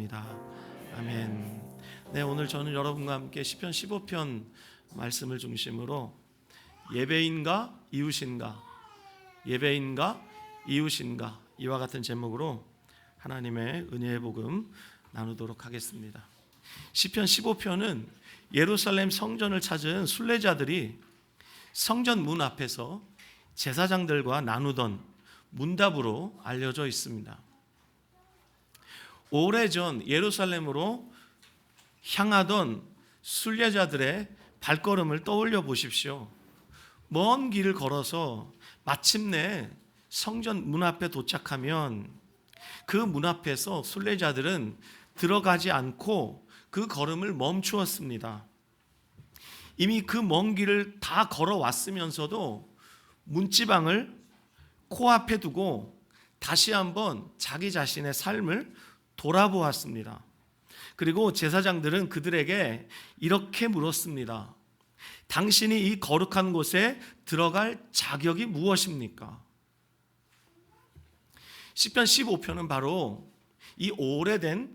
기도합니다. 아멘. 네, 오늘 저는 여러분과 함께 시편 15편 말씀을 중심으로 예배인가 이웃인가, 예배인가 이웃인가, 이와 같은 제목으로 하나님의 은혜의 복음 나누도록 하겠습니다. 시편 15편은 예루살렘 성전을 찾은 순례자들이 성전 문 앞에서 제사장들과 나누던 문답으로 알려져 있습니다. 오래전 예루살렘으로 향하던 순례자들의 발걸음을 떠올려 보십시오. 먼 길을 걸어서 마침내 성전 문 앞에 도착하면 그 문 앞에서 순례자들은 들어가지 않고 그 걸음을 멈추었습니다. 이미 그 먼 길을 다 걸어왔으면서도 문지방을 코앞에 두고 다시 한번 자기 자신의 삶을 돌아보았습니다. 그리고 제사장들은 그들에게 이렇게 물었습니다. 당신이 이 거룩한 곳에 들어갈 자격이 무엇입니까? 시편 15편은 바로 이 오래된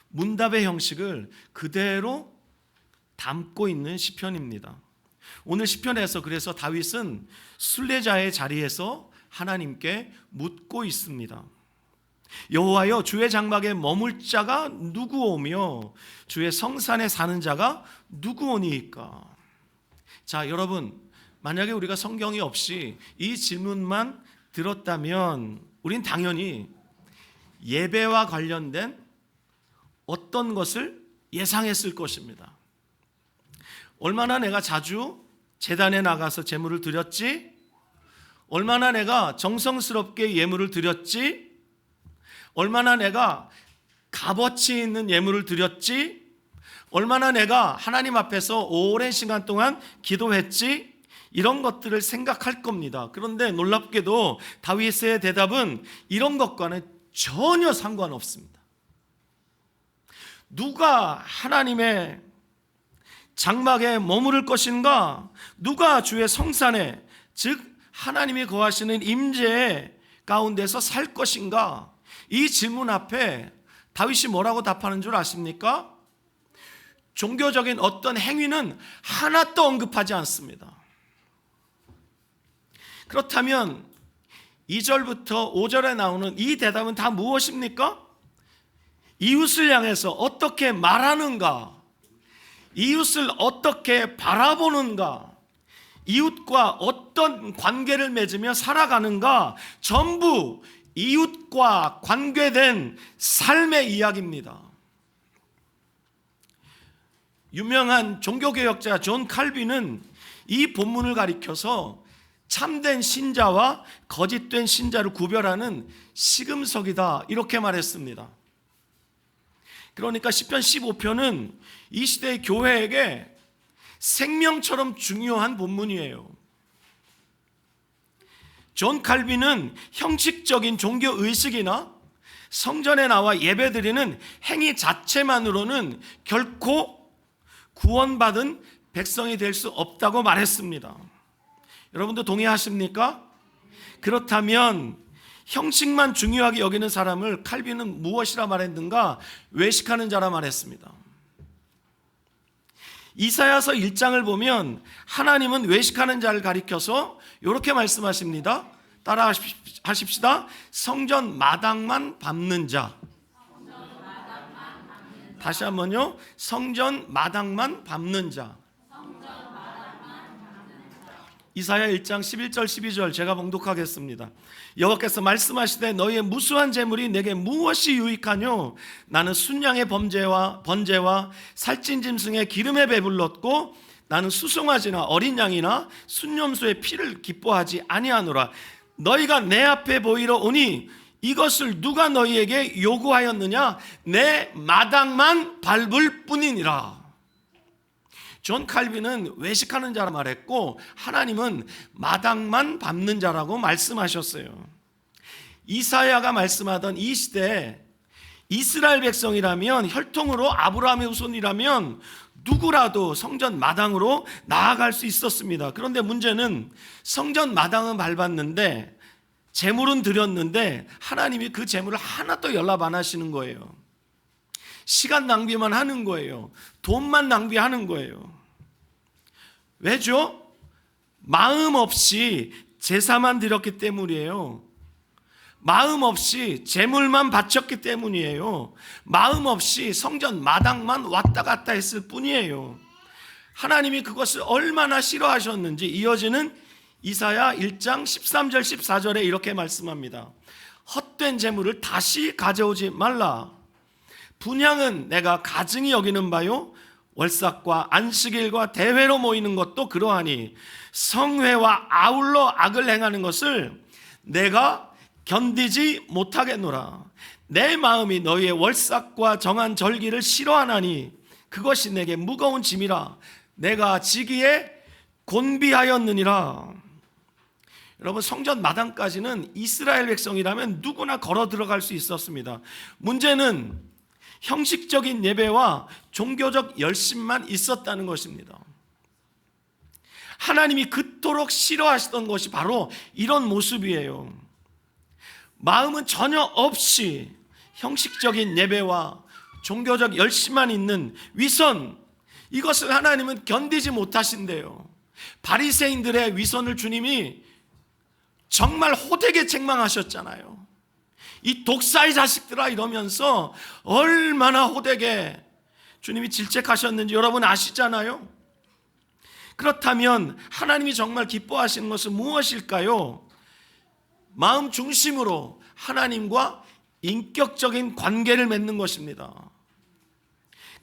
문답의 형식을 그대로 담고 있는 시편입니다. 오늘 시편에서 그래서 다윗은 순례자의 자리에서 하나님께 묻고 있습니다. 여호와여, 주의 장막에 머물 자가 누구오며 주의 성산에 사는 자가 누구오니이까? 자, 여러분, 만약에 우리가 성경이 없이 이 질문만 들었다면 우린 당연히 예배와 관련된 어떤 것을 예상했을 것입니다. 얼마나 내가 자주 제단에 나가서 제물을 드렸지? 얼마나 내가 정성스럽게 예물을 드렸지? 얼마나 내가 값어치 있는 예물을 드렸지? 얼마나 내가 하나님 앞에서 오랜 시간 동안 기도했지? 이런 것들을 생각할 겁니다. 그런데 놀랍게도 다윗의 대답은 이런 것과는 전혀 상관없습니다. 누가 하나님의 장막에 머무를 것인가? 누가 주의 성산에, 즉 하나님이 거하시는 임재 가운데서 살 것인가? 이 질문 앞에 다윗이 뭐라고 답하는 줄 아십니까? 종교적인 어떤 행위는 하나도 언급하지 않습니다. 그렇다면 2절부터 5절에 나오는 이 대답은 다 무엇입니까? 이웃을 향해서 어떻게 말하는가? 이웃을 어떻게 바라보는가? 이웃과 어떤 관계를 맺으며 살아가는가? 전부 이웃과 관계된 삶의 이야기입니다. 유명한 종교개혁자 존 칼빈은 이 본문을 가리켜서 참된 신자와 거짓된 신자를 구별하는 시금석이다, 이렇게 말했습니다. 그러니까 시편 15편은 이 시대의 교회에게 생명처럼 중요한 본문이에요. 존 칼빈은 형식적인 종교의식이나 성전에 나와 예배드리는 행위 자체만으로는 결코 구원받은 백성이 될 수 없다고 말했습니다. 여러분도 동의하십니까? 그렇다면 형식만 중요하게 여기는 사람을 칼빈은 무엇이라 말했는가? 외식하는 자라 말했습니다. 이사야서 1장을 보면 하나님은 외식하는 자를 가리켜서 이렇게 말씀하십니다. 따라 하십시다. 성전 마당만 밟는 자. 다시 한번요. 성전 마당만 밟는 자. 이사야 1장 11절 12절 제가 봉독하겠습니다. 여호와께서 말씀하시되 너희의 무수한 재물이 내게 무엇이 유익하뇨? 나는 순양의 번제와 살찐 짐승의 기름에 배불렀고 나는 수송아지나 어린 양이나 순염소의 피를 기뻐하지 아니하노라. 너희가 내 앞에 보이러 오니 이것을 누가 너희에게 요구하였느냐? 내 마당만 밟을 뿐이니라. 존 칼빈은 외식하는 자라 말했고 하나님은 마당만 밟는 자라고 말씀하셨어요. 이사야가 말씀하던 이 시대에 이스라엘 백성이라면, 혈통으로 아브라함의 후손이라면 누구라도 성전 마당으로 나아갈 수 있었습니다. 그런데 문제는 성전 마당은 밟았는데 제물은 드렸는데 하나님이 그 제물을 하나도 연락 안 하시는 거예요. 시간 낭비만 하는 거예요. 돈만 낭비하는 거예요. 왜죠? 마음 없이 제사만 드렸기 때문이에요. 마음 없이 제물만 바쳤기 때문이에요. 마음 없이 성전 마당만 왔다 갔다 했을 뿐이에요. 하나님이 그것을 얼마나 싫어하셨는지 이어지는 이사야 1장 13절 14절에 이렇게 말씀합니다. 헛된 제물을 다시 가져오지 말라. 분향은 내가 가증히 여기는 바요, 월삭과 안식일과 대회로 모이는 것도 그러하니 성회와 아울러 악을 행하는 것을 내가 견디지 못하겠노라. 내 마음이 너희의 월삭과 정한 절기를 싫어하나니 그것이 내게 무거운 짐이라. 내가 지기에 곤비하였느니라. 여러분, 성전 마당까지는 이스라엘 백성이라면 누구나 걸어 들어갈 수 있었습니다. 문제는 형식적인 예배와 종교적 열심만 있었다는 것입니다. 하나님이 그토록 싫어하시던 것이 바로 이런 모습이에요. 마음은 전혀 없이 형식적인 예배와 종교적 열심만 있는 위선, 이것을 하나님은 견디지 못하신대요. 바리새인들의 위선을 주님이 정말 호되게 책망하셨잖아요. 이 독사의 자식들아 이러면서 얼마나 호되게 주님이 질책하셨는지 여러분 아시잖아요. 그렇다면 하나님이 정말 기뻐하시는 것은 무엇일까요? 마음 중심으로 하나님과 인격적인 관계를 맺는 것입니다.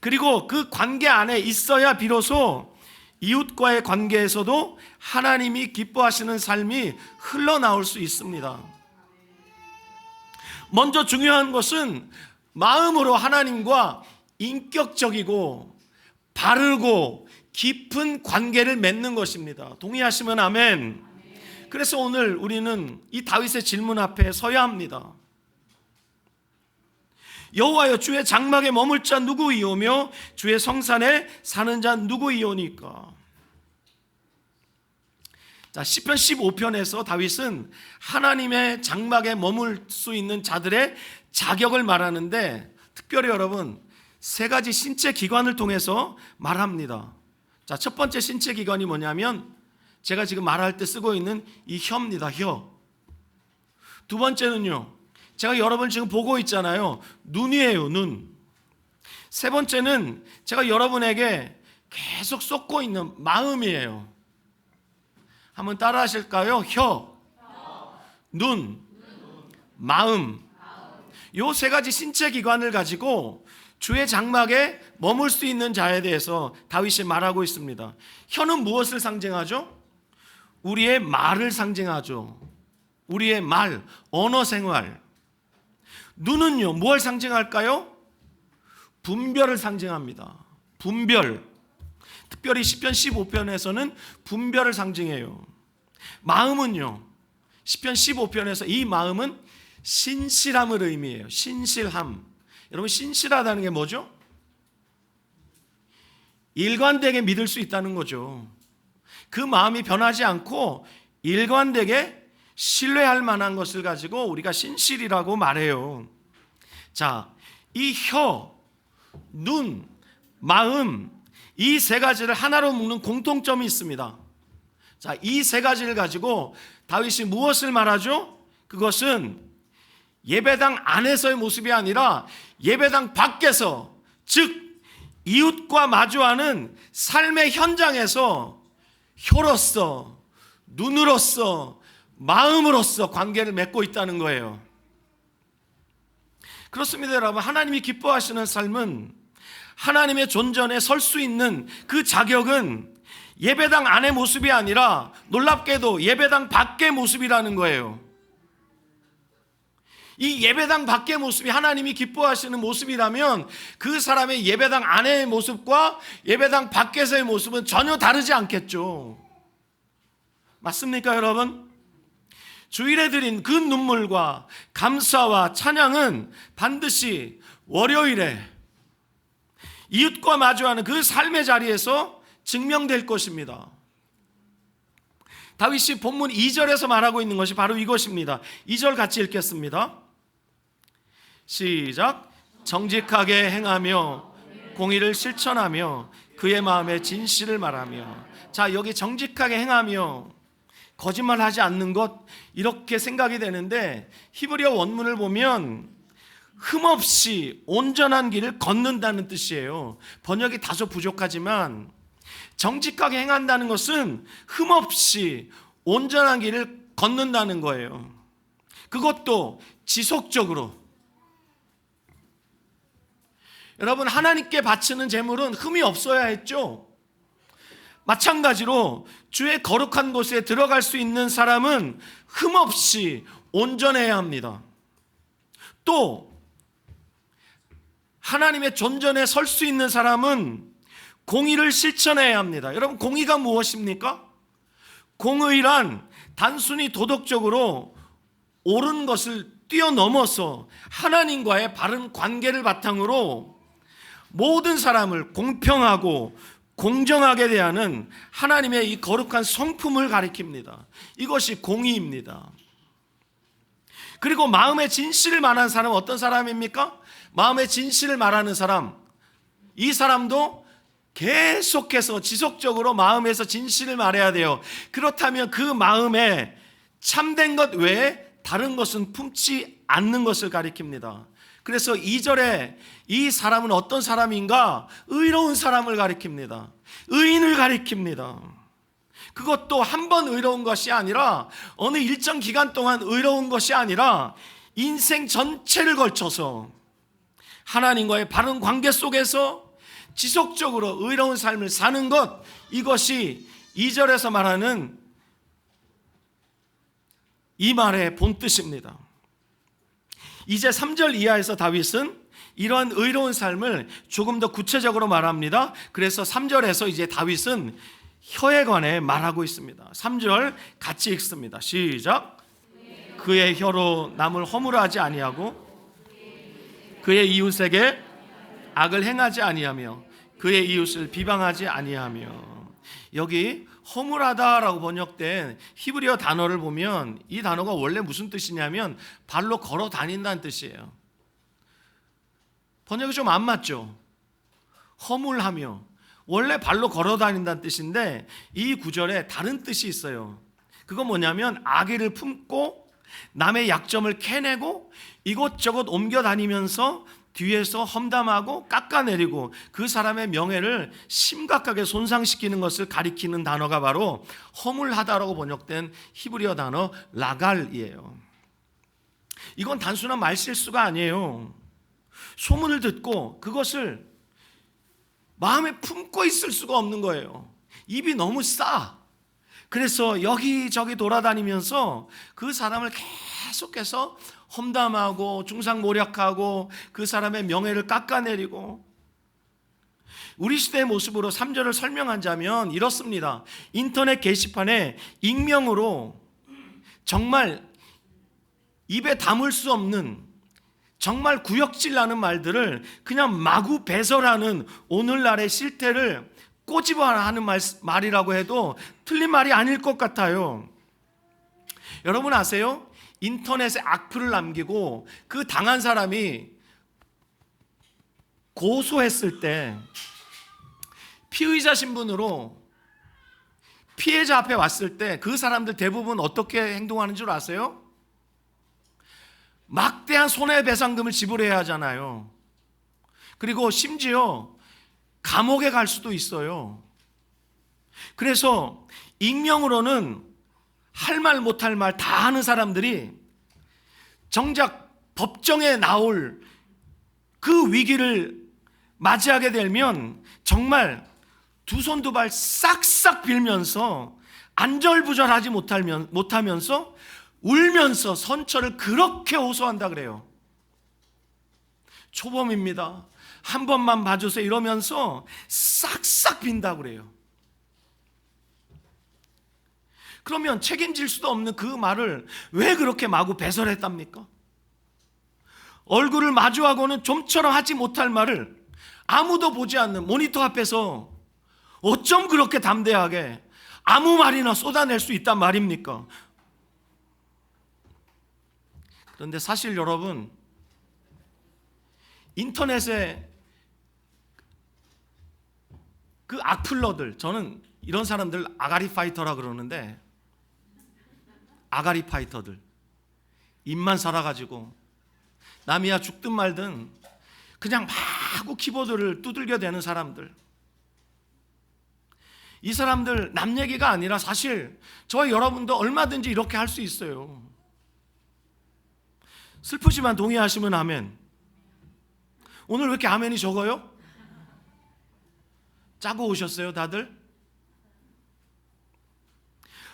그리고 그 관계 안에 있어야 비로소 이웃과의 관계에서도 하나님이 기뻐하시는 삶이 흘러나올 수 있습니다. 먼저 중요한 것은 마음으로 하나님과 인격적이고 바르고 깊은 관계를 맺는 것입니다. 동의하시면 아멘. 그래서 오늘 우리는 이 다윗의 질문 앞에 서야 합니다. 여호와여, 주의 장막에 머물 자 누구이오며 주의 성산에 사는 자 누구이오니까. 자, 시편 15편에서 다윗은 하나님의 장막에 머물 수 있는 자들의 자격을 말하는데 특별히 여러분 세 가지 신체 기관을 통해서 말합니다. 자, 첫 번째 신체 기관이 뭐냐면 제가 지금 말할 때 쓰고 있는 이 혀입니다. 혀. 두 번째는요, 제가 여러분 지금 보고 있잖아요. 눈이에요. 눈. 세 번째는 제가 여러분에게 계속 쏟고 있는 마음이에요. 한번 따라 하실까요? 혀, 눈, 마음. 요 세 가지 신체 기관을 가지고 주의 장막에 머물 수 있는 자에 대해서 다윗이 말하고 있습니다. 혀는 무엇을 상징하죠? 우리의 말을 상징하죠. 우리의 말, 언어 생활. 눈은요, 무엇을 상징할까요? 분별을 상징합니다. 분별. 특별히 시편 15편에서는 분별을 상징해요. 마음은요, 시편 15편에서 이 마음은 신실함을 의미해요. 신실함. 여러분, 신실하다는 게 뭐죠? 일관되게 믿을 수 있다는 거죠. 그 마음이 변하지 않고 일관되게 신뢰할 만한 것을 가지고 우리가 신실이라고 말해요. 자, 이 혀, 눈, 마음, 이 세 가지를 하나로 묶는 공통점이 있습니다. 자, 이 세 가지를 가지고 다윗이 무엇을 말하죠? 그것은 예배당 안에서의 모습이 아니라 예배당 밖에서, 즉 이웃과 마주하는 삶의 현장에서 혀로서, 눈으로서, 마음으로서 관계를 맺고 있다는 거예요. 그렇습니다, 여러분. 하나님이 기뻐하시는 삶은, 하나님의 존전에 설 수 있는 그 자격은 예배당 안의 모습이 아니라 놀랍게도 예배당 밖의 모습이라는 거예요. 이 예배당 밖의 모습이 하나님이 기뻐하시는 모습이라면 그 사람의 예배당 안의 모습과 예배당 밖에서의 모습은 전혀 다르지 않겠죠. 맞습니까, 여러분? 주일에 드린 그 눈물과 감사와 찬양은 반드시 월요일에 이웃과 마주하는 그 삶의 자리에서 증명될 것입니다. 다윗이 본문 2절에서 말하고 있는 것이 바로 이것입니다. 2절 같이 읽겠습니다. 시작. 정직하게 행하며 공의를 실천하며 그의 마음에 진실을 말하며. 자, 여기 정직하게 행하며 거짓말하지 않는 것, 이렇게 생각이 되는데 히브리어 원문을 보면 흠없이 온전한 길을 걷는다는 뜻이에요. 번역이 다소 부족하지만 정직하게 행한다는 것은 흠없이 온전한 길을 걷는다는 거예요. 그것도 지속적으로. 여러분, 하나님께 바치는 제물은 흠이 없어야 했죠. 마찬가지로 주의 거룩한 곳에 들어갈 수 있는 사람은 흠없이 온전해야 합니다. 또 하나님의 존전에 설 수 있는 사람은 공의를 실천해야 합니다. 여러분, 공의가 무엇입니까? 공의란 단순히 도덕적으로 옳은 것을 뛰어넘어서 하나님과의 바른 관계를 바탕으로 모든 사람을 공평하고 공정하게 대하는 하나님의 이 거룩한 성품을 가리킵니다. 이것이 공의입니다. 그리고 마음의 진실을 말하는 사람은 어떤 사람입니까? 마음의 진실을 말하는 사람, 이 사람도 계속해서 지속적으로 마음에서 진실을 말해야 돼요. 그렇다면 그 마음에 참된 것 외에 다른 것은 품지 않는 것을 가리킵니다. 그래서 2절에 이 사람은 어떤 사람인가? 의로운 사람을 가리킵니다. 의인을 가리킵니다. 그것도 한 번 의로운 것이 아니라 어느 일정 기간 동안 의로운 것이 아니라 인생 전체를 걸쳐서 하나님과의 바른 관계 속에서 지속적으로 의로운 삶을 사는 것, 이것이 2절에서 말하는 이 말의 본뜻입니다. 이제 3절 이하에서 다윗은 이러한 의로운 삶을 조금 더 구체적으로 말합니다. 그래서 3절에서 이제 다윗은 혀에 관해 말하고 있습니다. 3절 같이 읽습니다. 시작. 그의 혀로 남을 허물하지 아니하고 그의 이웃에게 악을 행하지 아니하며 그의 이웃을 비방하지 아니하며. 여기 허물하다라고 번역된 히브리어 단어를 보면 이 단어가 원래 무슨 뜻이냐면 발로 걸어 다닌다는 뜻이에요. 번역이 좀 안 맞죠? 허물하며 원래 발로 걸어 다닌다는 뜻인데 이 구절에 다른 뜻이 있어요. 그건 뭐냐면 악의를 품고 남의 약점을 캐내고 이곳저곳 옮겨 다니면서 뒤에서 험담하고 깎아내리고 그 사람의 명예를 심각하게 손상시키는 것을 가리키는 단어가 바로 허물하다라고 번역된 히브리어 단어 라갈이에요. 이건 단순한 말실수가 아니에요. 소문을 듣고 그것을 마음에 품고 있을 수가 없는 거예요. 입이 너무 싸. 그래서 여기저기 돌아다니면서 그 사람을 계속해서 험담하고 중상모략하고 그 사람의 명예를 깎아내리고. 우리 시대의 모습으로 3절을 설명하자면 이렇습니다. 인터넷 게시판에 익명으로 정말 입에 담을 수 없는 정말 구역질 나는 말들을 그냥 마구 배설하는 오늘날의 실태를 꼬집어하는 말이라고 해도 틀린 말이 아닐 것 같아요. 여러분 아세요? 인터넷에 악플을 남기고 그 당한 사람이 고소했을 때 피의자 신분으로 피해자 앞에 왔을 때 그 사람들 대부분 어떻게 행동하는 줄 아세요? 막대한 손해배상금을 지불해야 하잖아요. 그리고 심지어 감옥에 갈 수도 있어요. 그래서 익명으로는 할 말 못할 말 다 하는 사람들이 정작 법정에 나올 그 위기를 맞이하게 되면 정말 두 손 두 발 싹싹 빌면서 안절부절하지 못하면서 울면서 선처를 그렇게 호소한다 그래요. 초범입니다. 한 번만 봐주세요 이러면서 싹싹 빈다 그래요. 그러면 책임질 수도 없는 그 말을 왜 그렇게 마구 배설했답니까? 얼굴을 마주하고는 좀처럼 하지 못할 말을 아무도 보지 않는 모니터 앞에서 어쩜 그렇게 담대하게 아무 말이나 쏟아낼 수 있단 말입니까? 그런데 사실 여러분, 인터넷에 그 악플러들, 저는 이런 사람들 아가리 파이터라 그러는데, 아가리 파이터들, 입만 살아가지고 남이야 죽든 말든 그냥 마구 키보드를 두들겨 대는 사람들, 이 사람들 남 얘기가 아니라 사실 저와 여러분도 얼마든지 이렇게 할 수 있어요. 슬프지만 동의하시면 아멘. 오늘 왜 이렇게 아멘이 적어요? 짜고 오셨어요 다들?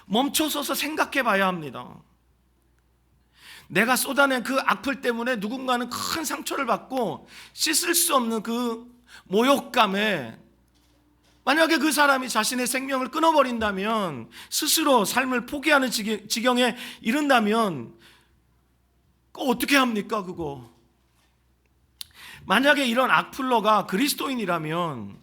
멈춰서서 생각해 봐야 합니다. 내가 쏟아낸 그 악플 때문에 누군가는 큰 상처를 받고 씻을 수 없는 그 모욕감에, 만약에 그 사람이 자신의 생명을 끊어버린다면, 스스로 삶을 포기하는 지경에 이른다면 그거 어떻게 합니까? 그거 만약에 이런 악플러가 그리스도인이라면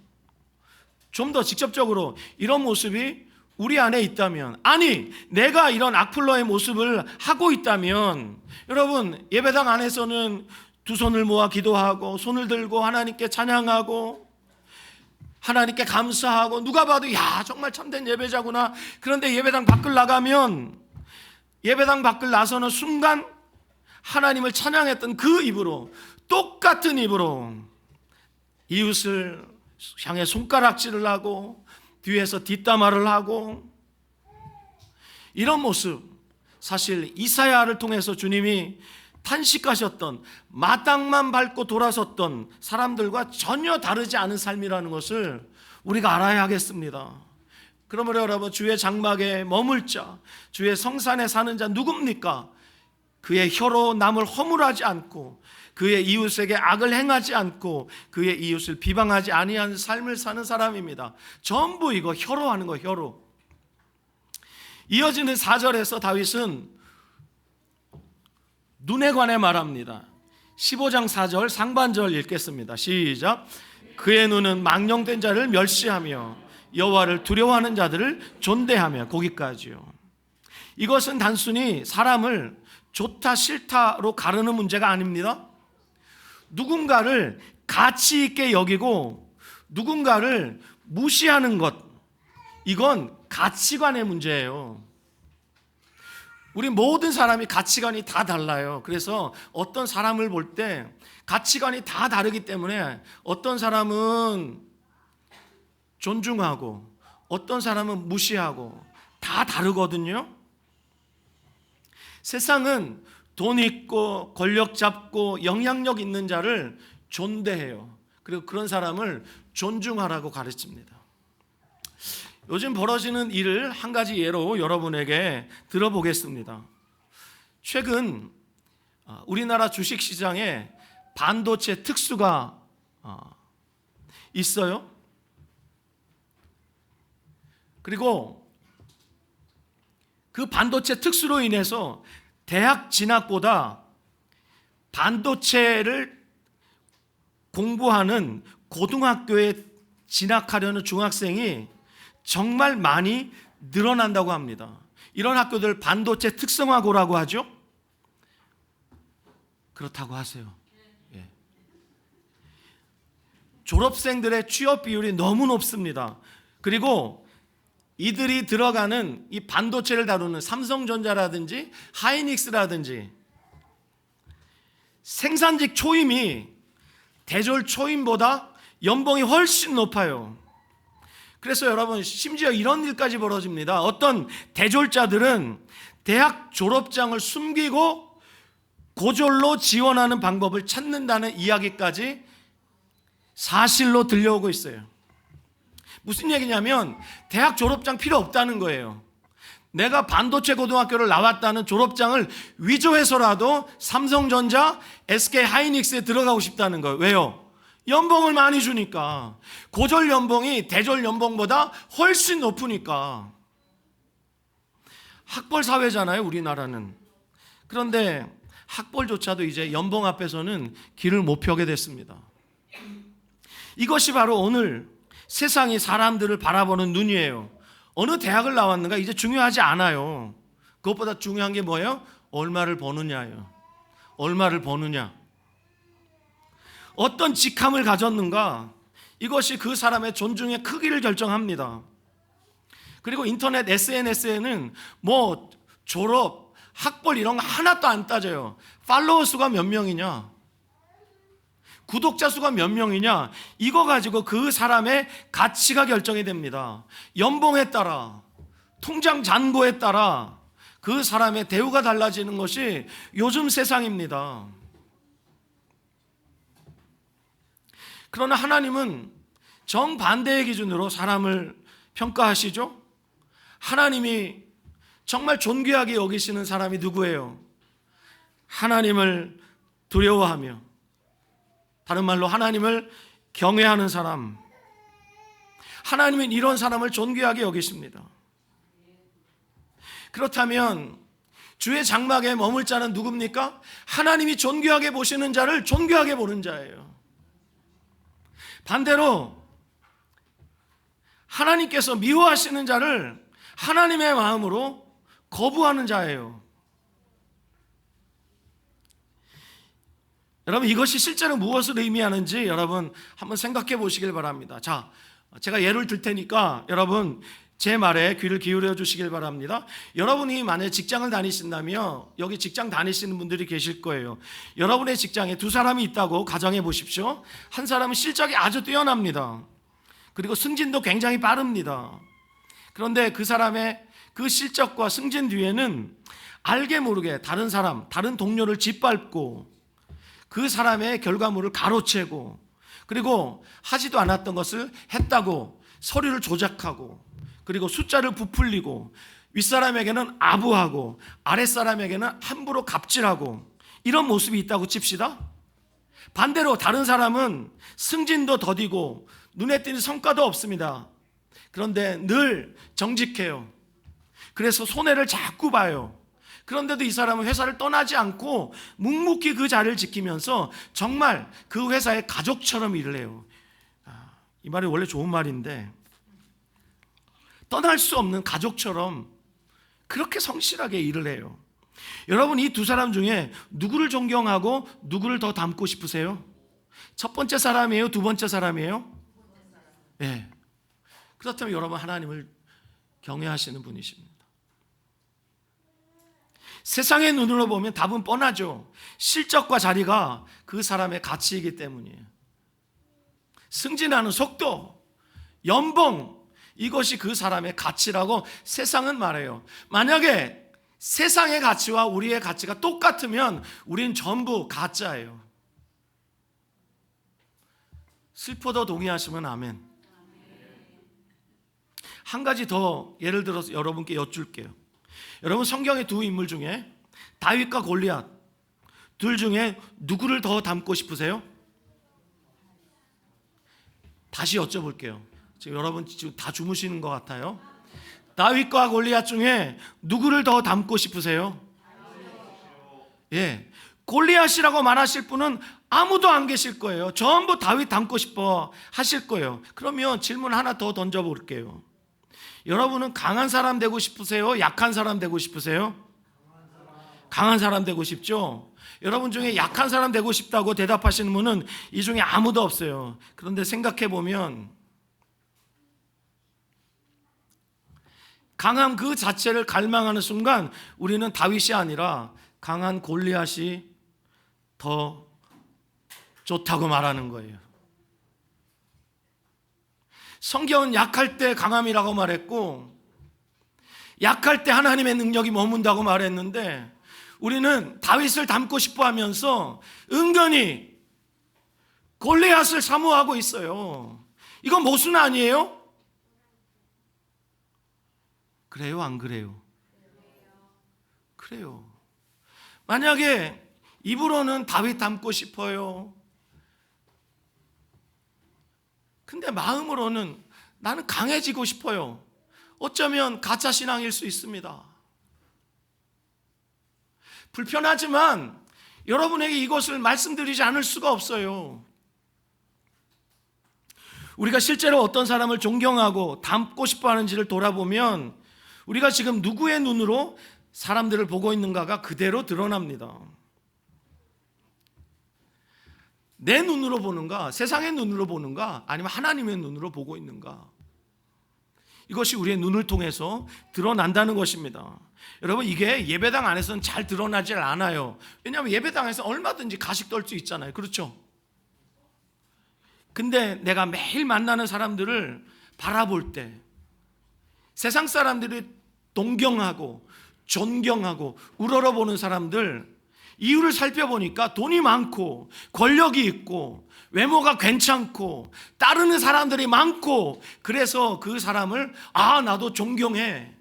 좀 더 직접적으로 이런 모습이 우리 안에 있다면, 아니 내가 이런 악플러의 모습을 하고 있다면, 여러분 예배당 안에서는 두 손을 모아 기도하고 손을 들고 하나님께 찬양하고 하나님께 감사하고 누가 봐도 야 정말 참된 예배자구나. 그런데 예배당 밖을 나가면, 예배당 밖을 나서는 순간 하나님을 찬양했던 그 입으로, 똑같은 입으로 이웃을 향해 손가락질을 하고 뒤에서 뒷담화를 하고, 이런 모습, 사실 이사야를 통해서 주님이 탄식하셨던, 마땅만 밟고 돌아섰던 사람들과 전혀 다르지 않은 삶이라는 것을 우리가 알아야 하겠습니다. 그러므로 여러분, 주의 장막에 머물 자, 주의 성산에 사는 자 누굽니까? 그의 혀로 남을 허물하지 않고 그의 이웃에게 악을 행하지 않고 그의 이웃을 비방하지 아니하는 삶을 사는 사람입니다. 전부 이거 혀로 하는 거, 혀로. 이어지는 4절에서 다윗은 눈에 관해 말합니다. 15장 4절 상반절 읽겠습니다. 시작. 그의 눈은 망령된 자를 멸시하며 여호와를 두려워하는 자들을 존대하며, 거기까지요. 이것은 단순히 사람을 좋다 싫다로 가르는 문제가 아닙니다. 누군가를 가치 있게 여기고 누군가를 무시하는 것, 이건 가치관의 문제예요. 우리 모든 사람이 가치관이 다 달라요. 그래서 어떤 사람을 볼 때 가치관이 다 다르기 때문에 어떤 사람은 존중하고 어떤 사람은 무시하고 다 다르거든요. 세상은 돈 있고 권력 잡고 영향력 있는 자를 존대해요. 그리고 그런 사람을 존중하라고 가르칩니다. 요즘 벌어지는 일을 한 가지 예로 여러분에게 들어보겠습니다. 최근 우리나라 주식시장에 반도체 특수가 있어요. 그리고 그 반도체 특수로 인해서 대학 진학보다 반도체를 공부하는 고등학교에 진학하려는 중학생이 정말 많이 늘어난다고 합니다. 이런 학교들 반도체 특성화고라고 하죠. 그렇다고 하세요. 예. 졸업생들의 취업 비율이 너무 높습니다. 그리고 이들이 들어가는 이 반도체를 다루는 삼성전자라든지 하이닉스라든지 생산직 초임이 대졸 초임보다 연봉이 훨씬 높아요. 그래서 여러분, 심지어 이런 일까지 벌어집니다. 어떤 대졸자들은 대학 졸업장을 숨기고 고졸로 지원하는 방법을 찾는다는 이야기까지 사실로 들려오고 있어요. 무슨 얘기냐면 대학 졸업장 필요 없다는 거예요. 내가 반도체 고등학교를 나왔다는 졸업장을 위조해서라도 삼성전자, SK 하이닉스에 들어가고 싶다는 거예요. 왜요? 연봉을 많이 주니까. 고졸 연봉이 대졸 연봉보다 훨씬 높으니까. 학벌 사회잖아요, 우리나라는. 그런데 학벌조차도 이제 연봉 앞에서는 길을 못 펴게 됐습니다. 이것이 바로 오늘 세상이 사람들을 바라보는 눈이에요. 어느 대학을 나왔는가 이제 중요하지 않아요. 그것보다 중요한 게 뭐예요? 얼마를 버느냐예요. 얼마를 버느냐. 어떤 직함을 가졌는가, 이것이 그 사람의 존중의 크기를 결정합니다. 그리고 인터넷 SNS에는 뭐 졸업, 학벌 이런 거 하나도 안 따져요. 팔로워 수가 몇 명이냐, 구독자 수가 몇 명이냐, 이거 가지고 그 사람의 가치가 결정이 됩니다. 연봉에 따라, 통장 잔고에 따라 그 사람의 대우가 달라지는 것이 요즘 세상입니다. 그러나 하나님은 정반대의 기준으로 사람을 평가하시죠. 하나님이 정말 존귀하게 여기시는 사람이 누구예요? 하나님을 두려워하며, 다른 말로 하나님을 경외하는 사람. 하나님은 이런 사람을 존귀하게 여기십니다. 그렇다면 주의 장막에 머물 자는 누굽니까? 하나님이 존귀하게 보시는 자를 존귀하게 보는 자예요. 반대로 하나님께서 미워하시는 자를 하나님의 마음으로 거부하는 자예요. 여러분, 이것이 실제로 무엇을 의미하는지 여러분 한번 생각해 보시길 바랍니다. 자, 제가 예를 들 테니까 여러분 제 말에 귀를 기울여 주시길 바랍니다. 여러분이 만약에 직장을 다니신다면, 여기 직장 다니시는 분들이 계실 거예요. 여러분의 직장에 두 사람이 있다고 가정해 보십시오. 한 사람은 실적이 아주 뛰어납니다. 그리고 승진도 굉장히 빠릅니다. 그런데 그 사람의 그 실적과 승진 뒤에는 알게 모르게 다른 사람, 다른 동료를 짓밟고 그 사람의 결과물을 가로채고, 그리고 하지도 않았던 것을 했다고 서류를 조작하고, 그리고 숫자를 부풀리고, 윗사람에게는 아부하고 아랫사람에게는 함부로 갑질하고, 이런 모습이 있다고 칩시다. 반대로 다른 사람은 승진도 더디고 눈에 띄는 성과도 없습니다. 그런데 늘 정직해요. 그래서 손해를 자꾸 봐요. 그런데도 이 사람은 회사를 떠나지 않고 묵묵히 그 자리를 지키면서 정말 그 회사의 가족처럼 일을 해요. 이 말이 원래 좋은 말인데, 떠날 수 없는 가족처럼 그렇게 성실하게 일을 해요. 여러분, 이 두 사람 중에 누구를 존경하고 누구를 더 닮고 싶으세요? 첫 번째 사람이에요? 두 번째 사람이에요? 네. 그렇다면 여러분, 하나님을 경외하시는 분이십니다. 세상의 눈으로 보면 답은 뻔하죠. 실적과 자리가 그 사람의 가치이기 때문이에요. 승진하는 속도, 연봉, 이것이 그 사람의 가치라고 세상은 말해요. 만약에 세상의 가치와 우리의 가치가 똑같으면 우린 전부 가짜예요. 슬퍼도 동의하시면 아멘. 한 가지 더 예를 들어서 여러분께 여쭐게요. 여러분, 성경의 두 인물 중에 다윗과 골리앗, 둘 중에 누구를 더 닮고 싶으세요? 다시 여쭤볼게요. 지금 여러분 지금 다 주무시는 것 같아요. 다윗과 골리앗 중에 누구를 더 닮고 싶으세요? 예, 골리앗이라고 말하실 분은 아무도 안 계실 거예요. 전부 다윗 닮고 싶어 하실 거예요. 그러면 질문 하나 더 던져볼게요. 여러분은 강한 사람 되고 싶으세요? 약한 사람 되고 싶으세요? 강한 사람 되고 싶죠? 여러분 중에 약한 사람 되고 싶다고 대답하시는 분은 이 중에 아무도 없어요. 그런데 생각해 보면 강함 그 자체를 갈망하는 순간 우리는 다윗이 아니라 강한 골리앗이 더 좋다고 말하는 거예요. 성경은 약할 때 강함이라고 말했고, 약할 때 하나님의 능력이 머문다고 말했는데, 우리는 다윗을 닮고 싶어 하면서 은근히 골리앗을 사모하고 있어요. 이건 모순 아니에요? 그래요, 안 그래요? 그래요. 만약에 입으로는 다윗 닮고 싶어요. 근데 마음으로는 나는 강해지고 싶어요. 어쩌면 가짜 신앙일 수 있습니다. 불편하지만 여러분에게 이것을 말씀드리지 않을 수가 없어요. 우리가 실제로 어떤 사람을 존경하고 닮고 싶어 하는지를 돌아보면 우리가 지금 누구의 눈으로 사람들을 보고 있는가가 그대로 드러납니다. 내 눈으로 보는가, 세상의 눈으로 보는가, 아니면 하나님의 눈으로 보고 있는가? 이것이 우리의 눈을 통해서 드러난다는 것입니다. 여러분, 이게 예배당 안에서는 잘 드러나질 않아요. 왜냐하면 예배당에서 얼마든지 가식 떨 수 있잖아요. 그렇죠? 근데 내가 매일 만나는 사람들을 바라볼 때 세상 사람들이 동경하고 존경하고 우러러보는 사람들, 이유를 살펴보니까 돈이 많고 권력이 있고 외모가 괜찮고 따르는 사람들이 많고, 그래서 그 사람을 나도 존경해.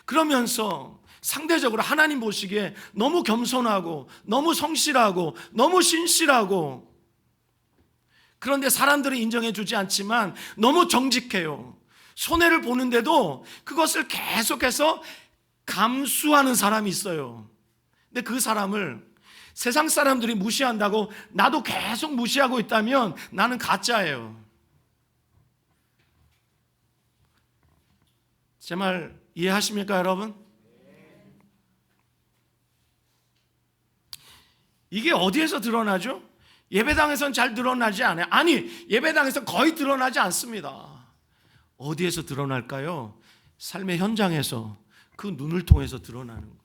그러면서 상대적으로 하나님 보시기에 너무 겸손하고 너무 성실하고 너무 신실하고, 그런데 사람들이 인정해 주지 않지만 너무 정직해요. 손해를 보는데도 그것을 계속해서 감수하는 사람이 있어요. 근데 그 사람을 세상 사람들이 무시한다고 나도 계속 무시하고 있다면 나는 가짜예요. 제 말 이해하십니까, 여러분? 이게 어디에서 드러나죠? 예배당에서는 잘 드러나지 않아요. 아니, 예배당에서 거의 드러나지 않습니다. 어디에서 드러날까요? 삶의 현장에서, 그 눈을 통해서 드러나는 거예요.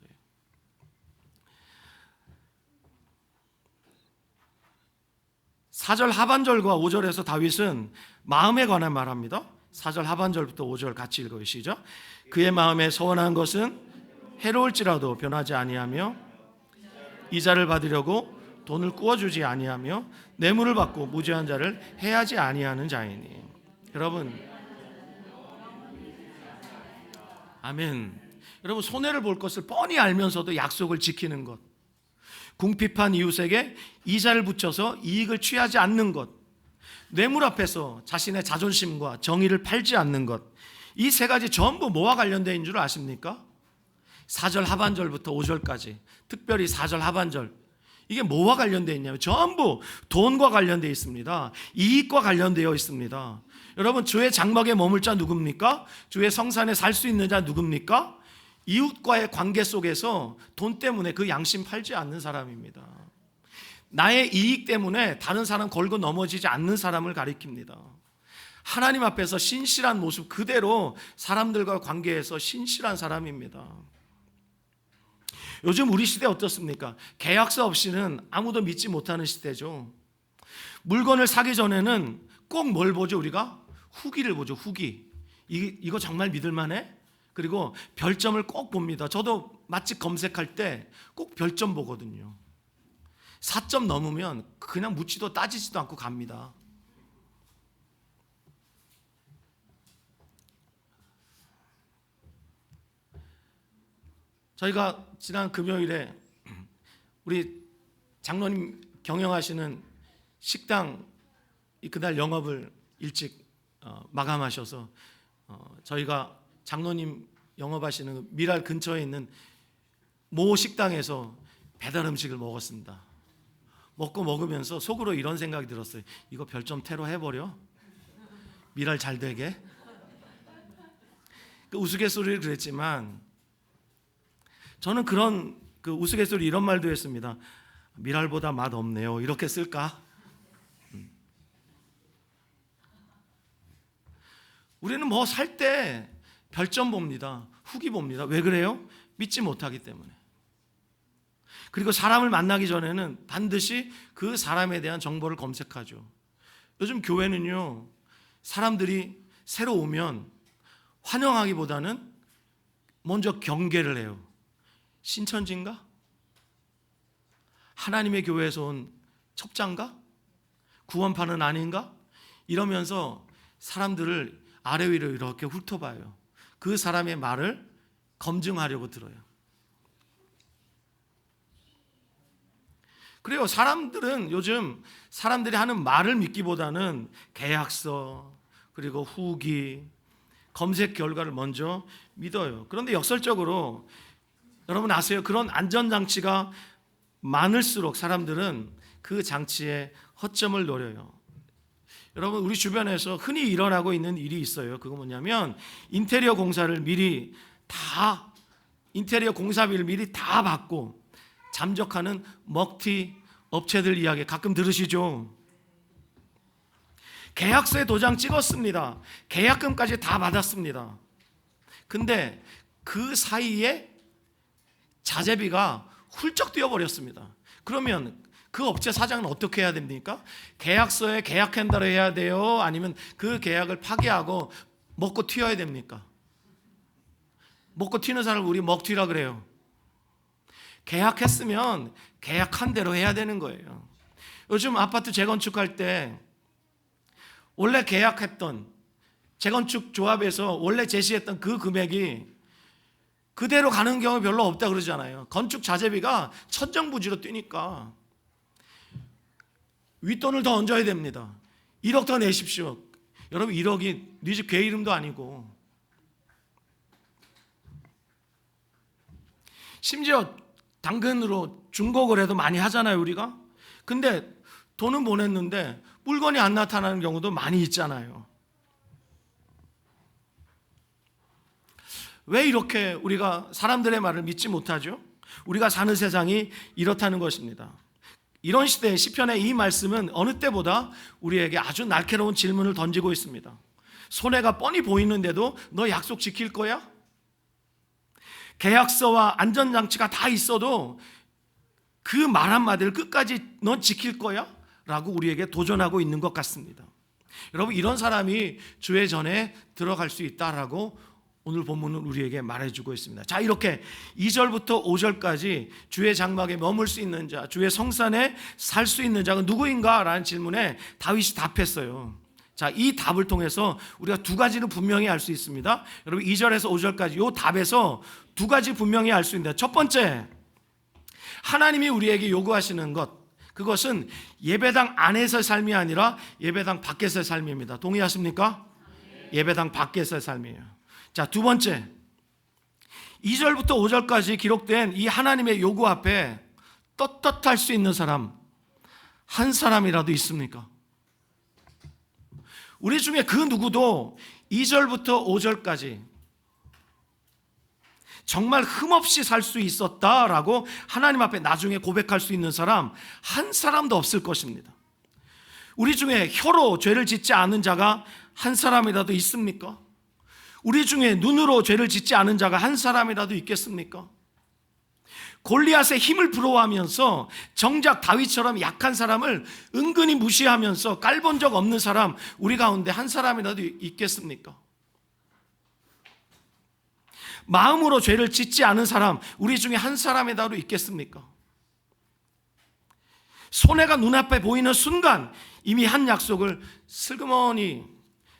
4절 하반절과 5절에서 다윗은 마음에 관한 말합니다. 4절 하반절부터 5절 같이 읽어요. 시작. 그의 마음에 서원한 것은 해로울지라도 변하지 아니하며 이자를 받으려고 돈을 꾸어주지 아니하며 뇌물을 받고 무죄한 자를 해하지 아니하는 자이니. 여러분, 아멘. 여러분, 손해를 볼 것을 뻔히 알면서도 약속을 지키는 것, 궁핍한 이웃에게 이자를 붙여서 이익을 취하지 않는 것, 뇌물 앞에서 자신의 자존심과 정의를 팔지 않는 것, 이 세 가지 전부 뭐와 관련된 인 줄 아십니까? 4절 하반절부터 5절까지, 특별히 4절 하반절, 이게 뭐와 관련되어 있냐면 전부 돈과 관련되어 있습니다. 이익과 관련되어 있습니다. 여러분, 주의 장막에 머물 자 누굽니까? 주의 성산에 살 수 있는 자 누굽니까? 이웃과의 관계 속에서 돈 때문에 그 양심 팔지 않는 사람입니다. 나의 이익 때문에 다른 사람 걸고 넘어지지 않는 사람을 가리킵니다. 하나님 앞에서 신실한 모습 그대로 사람들과 관계에서 신실한 사람입니다. 요즘 우리 시대 어떻습니까? 계약서 없이는 아무도 믿지 못하는 시대죠. 물건을 사기 전에는 꼭 뭘 보죠? 우리가 후기를 보죠. 후기. 이거 정말 믿을만해? 그리고 별점을 꼭 봅니다. 저도 맛집 검색할 때 꼭 별점 보거든요. 4점 넘으면 그냥 묻지도 따지지도 않고 갑니다. 저희가 지난 금요일에 우리 장로님 경영하시는 식당 그날 영업을 일찍 마감하셔서 저희가 장로님 영업하시는 미랄 근처에 있는 모 식당에서 배달 음식을 먹었습니다. 먹으면서 속으로 이런 생각이 들었어요. 이거 별점 테러 해버려? 미랄 잘 되게? 그 우스갯소리를 그랬지만 저는 그런 우스갯소리 이런 말도 했습니다. 미랄보다 맛 없네요. 이렇게 쓸까? 우리는 뭐 살 때 별점 봅니다. 후기 봅니다. 왜 그래요? 믿지 못하기 때문에. 그리고 사람을 만나기 전에는 반드시 그 사람에 대한 정보를 검색하죠. 요즘 교회는요, 사람들이 새로 오면 환영하기보다는 먼저 경계를 해요. 신천지인가? 하나님의 교회에서 온 첩자인가? 구원파는 아닌가? 이러면서 사람들을 아래 위로 이렇게 훑어봐요. 그 사람의 말을 검증하려고 들어요. 그래요. 사람들은 요즘 사람들이 하는 말을 믿기보다는 계약서, 그리고 후기, 검색 결과를 먼저 믿어요. 그런데 역설적으로 여러분 아세요? 그런 안전장치가 많을수록 사람들은 그 장치에 허점을 노려요. 여러분, 우리 주변에서 흔히 일어나고 있는 일이 있어요. 그거 뭐냐면 인테리어 공사비를 미리 다 받고 잠적하는 먹튀 업체들 이야기 가끔 들으시죠? 계약서에 도장 찍었습니다. 계약금까지 다 받았습니다. 근데 그 사이에 자재비가 훌쩍 뛰어버렸습니다. 그러면 그 업체 사장은 어떻게 해야 됩니까? 계약서에 계약한다로 해야 돼요? 아니면 그 계약을 파기하고 먹고 튀어야 됩니까? 먹고 튀는 사람을 우리 먹튀라 그래요. 계약했으면 계약한 대로 해야 되는 거예요. 요즘 아파트 재건축할 때 원래 계약했던 재건축 조합에서 원래 제시했던 그 금액이 그대로 가는 경우 별로 없다 그러잖아요. 건축 자재비가 천정부지로 뛰니까 윗돈을 더 얹어야 됩니다. 1억 더 내십시오. 여러분 1억이 네 집 개 이름도 아니고, 심지어 당근으로 중고거래도 많이 하잖아요 우리가. 근데 돈은 보냈는데 물건이 안 나타나는 경우도 많이 있잖아요. 왜 이렇게 우리가 사람들의 말을 믿지 못하죠? 우리가 사는 세상이 이렇다는 것입니다. 이런 시대에 시편의 이 말씀은 어느 때보다 우리에게 아주 날카로운 질문을 던지고 있습니다. 손해가 뻔히 보이는데도 너 약속 지킬 거야? 계약서와 안전장치가 다 있어도 그 말 한마디를 끝까지 넌 지킬 거야? 라고 우리에게 도전하고 있는 것 같습니다. 여러분, 이런 사람이 주의 전에 들어갈 수 있다라고 오늘 본문은 우리에게 말해주고 있습니다. 자, 이렇게 2절부터 5절까지 주의 장막에 머물 수 있는 자, 주의 성산에 살 수 있는 자가 누구인가? 라는 질문에 다윗이 답했어요. 자, 이 답을 통해서 우리가 두 가지는 분명히 알 수 있습니다. 여러분, 2절에서 5절까지 이 답에서 두 가지 분명히 알 수 있는데, 첫 번째, 하나님이 우리에게 요구하시는 것, 그것은 예배당 안에서의 삶이 아니라 예배당 밖에서의 삶입니다. 동의하십니까? 예배당 밖에서의 삶이에요. 자, 두 번째, 2절부터 5절까지 기록된 이 하나님의 요구 앞에 떳떳할 수 있는 사람 한 사람이라도 있습니까? 우리 중에 그 누구도 2절부터 5절까지 정말 흠없이 살 수 있었다라고 하나님 앞에 나중에 고백할 수 있는 사람 한 사람도 없을 것입니다. 우리 중에 혀로 죄를 짓지 않은 자가 한 사람이라도 있습니까? 우리 중에 눈으로 죄를 짓지 않은 자가 한 사람이라도 있겠습니까? 골리앗의 힘을 부러워하면서 정작 다윗처럼 약한 사람을 은근히 무시하면서 깔본 적 없는 사람 우리 가운데 한 사람이라도 있겠습니까? 마음으로 죄를 짓지 않은 사람 우리 중에 한 사람이라도 있겠습니까? 손해가 눈앞에 보이는 순간 이미 한 약속을 슬그머니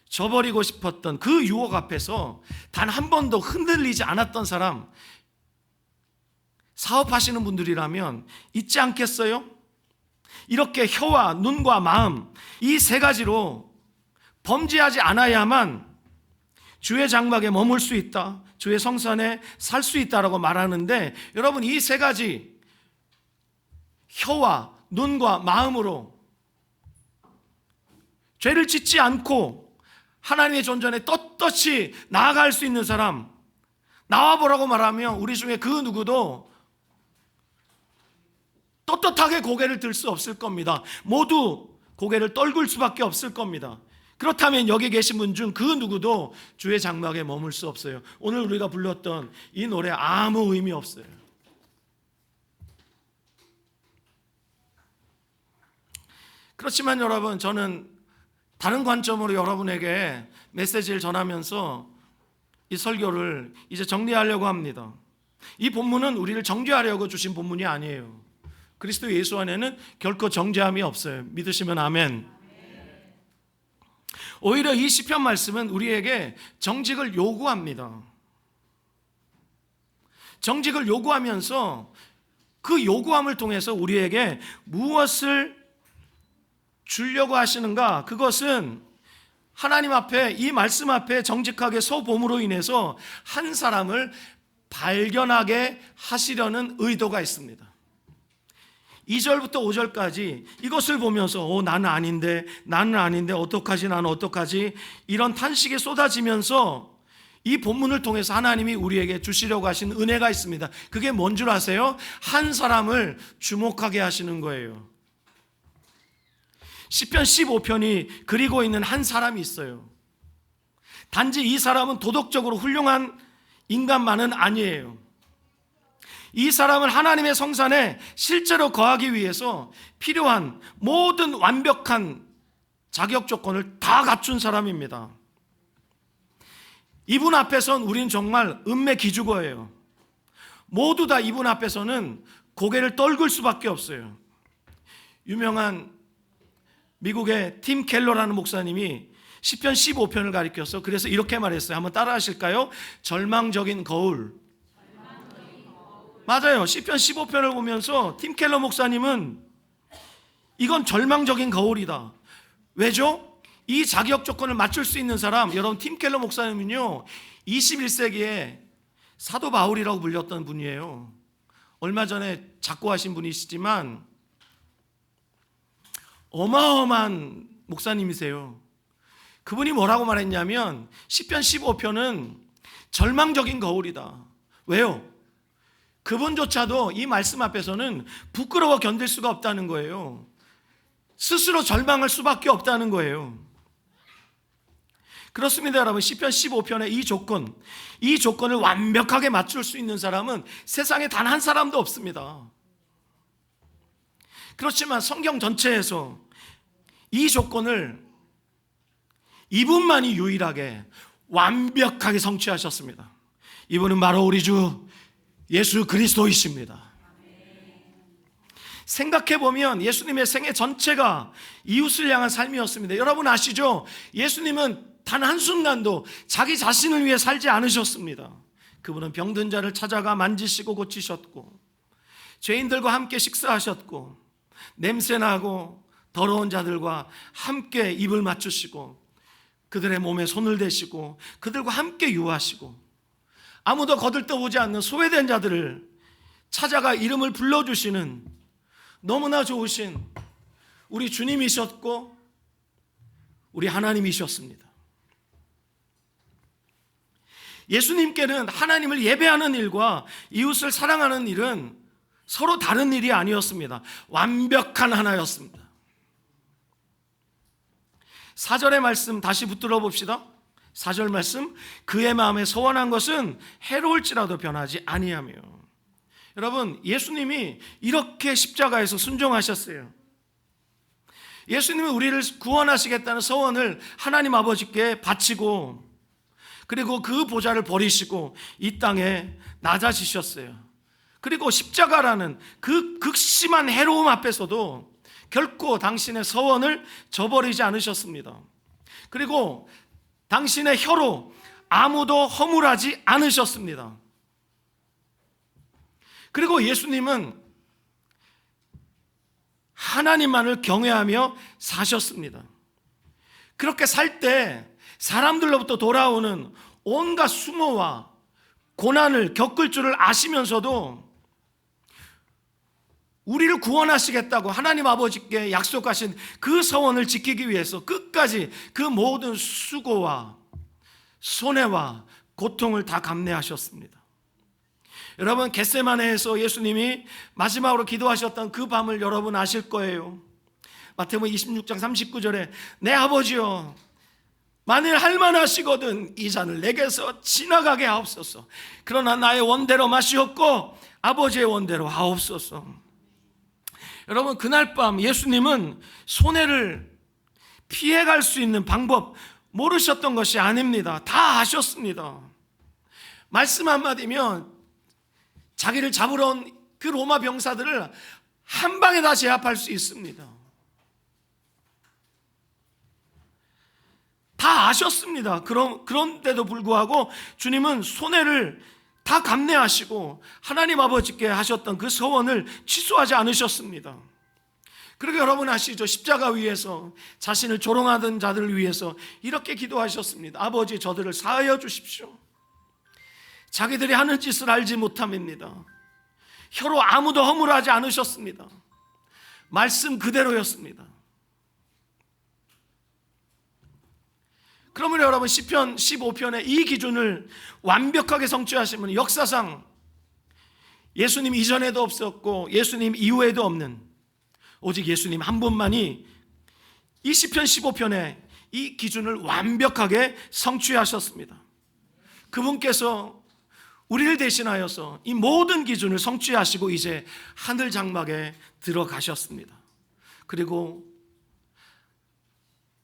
저버리고 싶었던 그 유혹 앞에서 단 한 번도 흔들리지 않았던 사람, 사업하시는 분들이라면 있지 않겠어요? 이렇게 혀와 눈과 마음 이 세 가지로 범죄하지 않아야만 주의 장막에 머물 수 있다, 주의 성산에 살 수 있다라고 말하는데, 여러분 이 세 가지 혀와 눈과 마음으로 죄를 짓지 않고 하나님의 존전에 떳떳이 나아갈 수 있는 사람 나와보라고 말하면 우리 중에 그 누구도 떳떳하게 고개를 들 수 없을 겁니다. 모두 고개를 떨굴 수밖에 없을 겁니다. 그렇다면 여기 계신 분 중 그 누구도 주의 장막에 머물 수 없어요. 오늘 우리가 불렀던 이 노래 아무 의미 없어요. 그렇지만 여러분, 저는 다른 관점으로 여러분에게 메시지를 전하면서 이 설교를 이제 정리하려고 합니다. 이 본문은 우리를 정죄하려고 주신 본문이 아니에요. 그리스도 예수 안에는 결코 정죄함이 없어요. 믿으시면 아멘. 오히려 이 시편 말씀은 우리에게 정직을 요구합니다. 정직을 요구하면서 그 요구함을 통해서 우리에게 무엇을 주려고 하시는가? 그것은 하나님 앞에, 이 말씀 앞에 정직하게 서봄으로 인해서 한 사람을 발견하게 하시려는 의도가 있습니다. 2절부터 5절까지 이것을 보면서 나는 아닌데 어떡하지, 나는 어떡하지, 이런 탄식이 쏟아지면서 이 본문을 통해서 하나님이 우리에게 주시려고 하신 은혜가 있습니다. 그게 뭔 줄 아세요? 한 사람을 주목하게 하시는 거예요. 시편 15편이 그리고 있는 한 사람이 있어요. 단지 이 사람은 도덕적으로 훌륭한 인간만은 아니에요. 이 사람은 하나님의 성산에 실제로 거하기 위해서 필요한 모든 완벽한 자격 조건을 다 갖춘 사람입니다. 이분 앞에선 우린 정말 은매기주거예요. 모두 다 이분 앞에서는 고개를 떨굴 수밖에 없어요. 유명한 미국의 팀 켈러라는 목사님이 시편 15편을 가리켜서 그래서 이렇게 말했어요. 한번 따라 하실까요? 절망적인 거울. 맞아요. 시편 15편을 보면서 팀 켈러 목사님은 이건 절망적인 거울이다. 왜죠? 이 자격 조건을 맞출 수 있는 사람, 여러분 팀 켈러 목사님은요 21세기에 사도 바울이라고 불렸던 분이에요. 얼마 전에 작고하신 분이시지만 어마어마한 목사님이세요. 그분이 뭐라고 말했냐면 시편 15편은 절망적인 거울이다. 왜요? 그분조차도 이 말씀 앞에서는 부끄러워 견딜 수가 없다는 거예요. 스스로 절망할 수밖에 없다는 거예요. 그렇습니다, 여러분. 시편 15편의 이 조건을 완벽하게 맞출 수 있는 사람은 세상에 단 한 사람도 없습니다. 그렇지만 성경 전체에서 이 조건을 이분만이 유일하게 완벽하게 성취하셨습니다. 이분은 바로 우리 주 예수 그리스도이십니다. 생각해보면 예수님의 생애 전체가 이웃을 향한 삶이었습니다. 여러분 아시죠? 예수님은 단 한순간도 자기 자신을 위해 살지 않으셨습니다. 그분은 병든 자를 찾아가 만지시고 고치셨고, 죄인들과 함께 식사하셨고, 냄새나고 더러운 자들과 함께 입을 맞추시고, 그들의 몸에 손을 대시고 그들과 함께 유하시고, 아무도 거들떠보지 않는 소외된 자들을 찾아가 이름을 불러주시는 너무나 좋으신 우리 주님이셨고 우리 하나님이셨습니다. 예수님께는 하나님을 예배하는 일과 이웃을 사랑하는 일은 서로 다른 일이 아니었습니다. 완벽한 하나였습니다. 4절의 말씀 다시 붙들어 봅시다. 4절 말씀, 그의 마음에 소원한 것은 해로울지라도 변하지 아니하며. 여러분, 예수님이 이렇게 십자가에서 순종하셨어요. 예수님은 우리를 구원하시겠다는 소원을 하나님 아버지께 바치고, 그리고 그 보좌를 버리시고 이 땅에 낮아지셨어요. 그리고 십자가라는 그 극심한 해로움 앞에서도 결코 당신의 서원을 저버리지 않으셨습니다. 그리고 당신의 혀로 아무도 허물하지 않으셨습니다. 그리고 예수님은 하나님만을 경외하며 사셨습니다. 그렇게 살 때 사람들로부터 돌아오는 온갖 수모와 고난을 겪을 줄을 아시면서도 우리를 구원하시겠다고 하나님 아버지께 약속하신 그 서원을 지키기 위해서 끝까지 그 모든 수고와 손해와 고통을 다 감내하셨습니다. 여러분, 겟세마네에서 예수님이 마지막으로 기도하셨던 그 밤을 여러분 아실 거예요. 마태복음 26장 39절에 내 아버지여, 만일 할만하시거든 이 잔을 내게서 지나가게 하옵소서. 그러나 나의 원대로 마시옵고 아버지의 원대로 하옵소서. 여러분, 그날 밤 예수님은 손해를 피해갈 수 있는 방법 모르셨던 것이 아닙니다. 다 아셨습니다. 말씀 한마디면 자기를 잡으러 온 그 로마 병사들을 한 방에 다 제압할 수 있습니다. 다 아셨습니다. 그런데도 불구하고 주님은 손해를 다 감내하시고 하나님 아버지께 하셨던 그 서원을 취소하지 않으셨습니다. 그리고 여러분 아시죠? 십자가 위에서 자신을 조롱하던 자들을 위해서 이렇게 기도하셨습니다. 아버지, 저들을 사하여 주십시오. 자기들이 하는 짓을 알지 못함입니다. 혀로 아무도 허물하지 않으셨습니다. 말씀 그대로였습니다. 그러면 여러분, 시편 15편의 이 기준을 완벽하게 성취하시면 역사상 예수님 이전에도 없었고 예수님 이후에도 없는 오직 예수님 한 분만이 이 시편 15편에 이 기준을 완벽하게 성취하셨습니다. 그분께서 우리를 대신하여서 이 모든 기준을 성취하시고 이제 하늘 장막에 들어가셨습니다. 그리고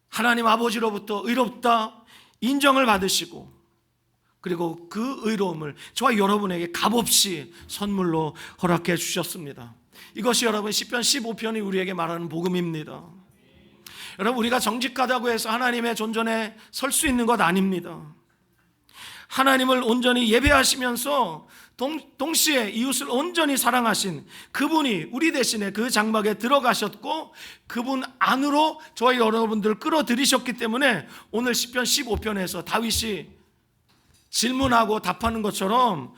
하나님 아버지로부터 의롭다 인정을 받으시고, 그리고 그 의로움을 저와 여러분에게 값없이 선물로 허락해 주셨습니다. 이것이 여러분 시편 15편이 우리에게 말하는 복음입니다. 여러분, 우리가 정직하다고 해서 하나님의 존전에 설 수 있는 것 아닙니다. 하나님을 온전히 예배하시면서 동시에 이웃을 온전히 사랑하신 그분이 우리 대신에 그 장막에 들어가셨고, 그분 안으로 저와 여러분들을 끌어들이셨기 때문에 오늘 시편 15편에서 다윗이 질문하고 답하는 것처럼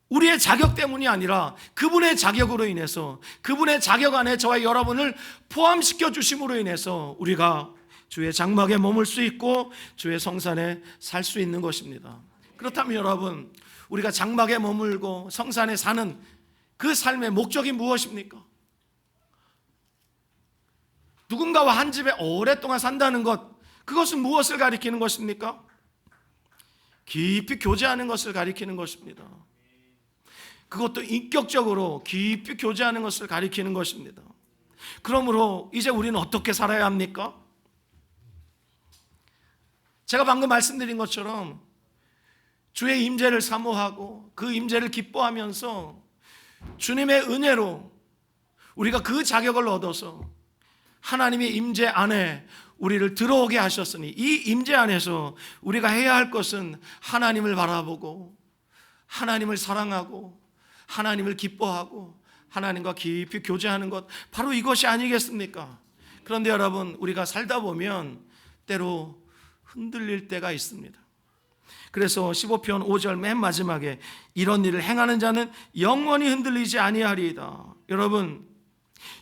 우리의 자격 때문이 아니라 그분의 자격으로 인해서, 그분의 자격 안에 저와 여러분을 포함시켜 주심으로 인해서 우리가 주의 장막에 머물 수 있고 주의 성산에 살 수 있는 것입니다. 그렇다면 여러분, 우리가 장막에 머물고 성산에 사는 그 삶의 목적이 무엇입니까? 누군가와 한 집에 오랫동안 산다는 것, 그것은 무엇을 가리키는 것입니까? 깊이 교제하는 것을 가리키는 것입니다. 그것도 인격적으로 깊이 교제하는 것을 가리키는 것입니다. 그러므로 이제 우리는 어떻게 살아야 합니까? 제가 방금 말씀드린 것처럼 주의 임재를 사모하고 그 임재를 기뻐하면서 주님의 은혜로 우리가 그 자격을 얻어서 하나님의 임재 안에 우리를 들어오게 하셨으니, 이 임재 안에서 우리가 해야 할 것은 하나님을 바라보고 하나님을 사랑하고 하나님을 기뻐하고 하나님과 깊이 교제하는 것, 바로 이것이 아니겠습니까? 그런데 여러분, 우리가 살다 보면 때로 흔들릴 때가 있습니다. 그래서 15편 5절 맨 마지막에 이런 일을 행하는 자는 영원히 흔들리지 아니하리이다. 여러분,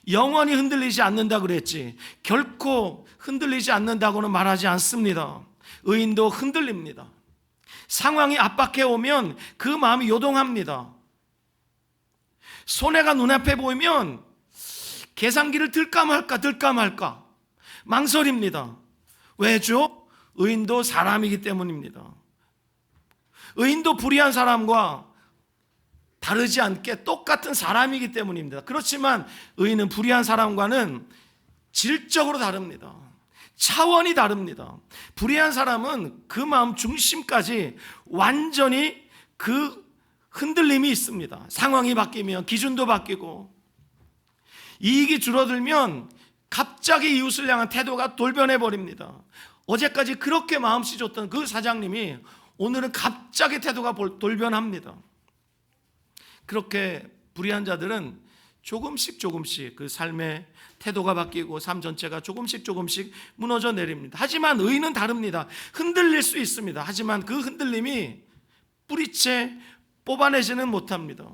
영원히 흔들리지 않는다 그랬지 결코 흔들리지 않는다고는 말하지 않습니다. 의인도 흔들립니다. 상황이 압박해 오면 그 마음이 요동합니다. 손해가 눈앞에 보이면 계산기를 들까 말까 망설입니다. 왜죠? 의인도 사람이기 때문입니다. 의인도 불의한 사람과 다르지 않게 똑같은 사람이기 때문입니다. 그렇지만 의인은 불의한 사람과는 질적으로 다릅니다. 차원이 다릅니다. 불의한 사람은 그 마음 중심까지 완전히 그 흔들림이 있습니다. 상황이 바뀌면 기준도 바뀌고, 이익이 줄어들면 갑자기 이웃을 향한 태도가 돌변해 버립니다. 어제까지 그렇게 마음 찢었던 그 사장님이 오늘은 갑자기 태도가 돌변합니다. 그렇게 불의한 자들은 조금씩 그 삶의 태도가 바뀌고 삶 전체가 조금씩 무너져 내립니다. 하지만 의인은 다릅니다. 흔들릴 수 있습니다. 하지만 그 흔들림이 뿌리채 뽑아내지는 못합니다.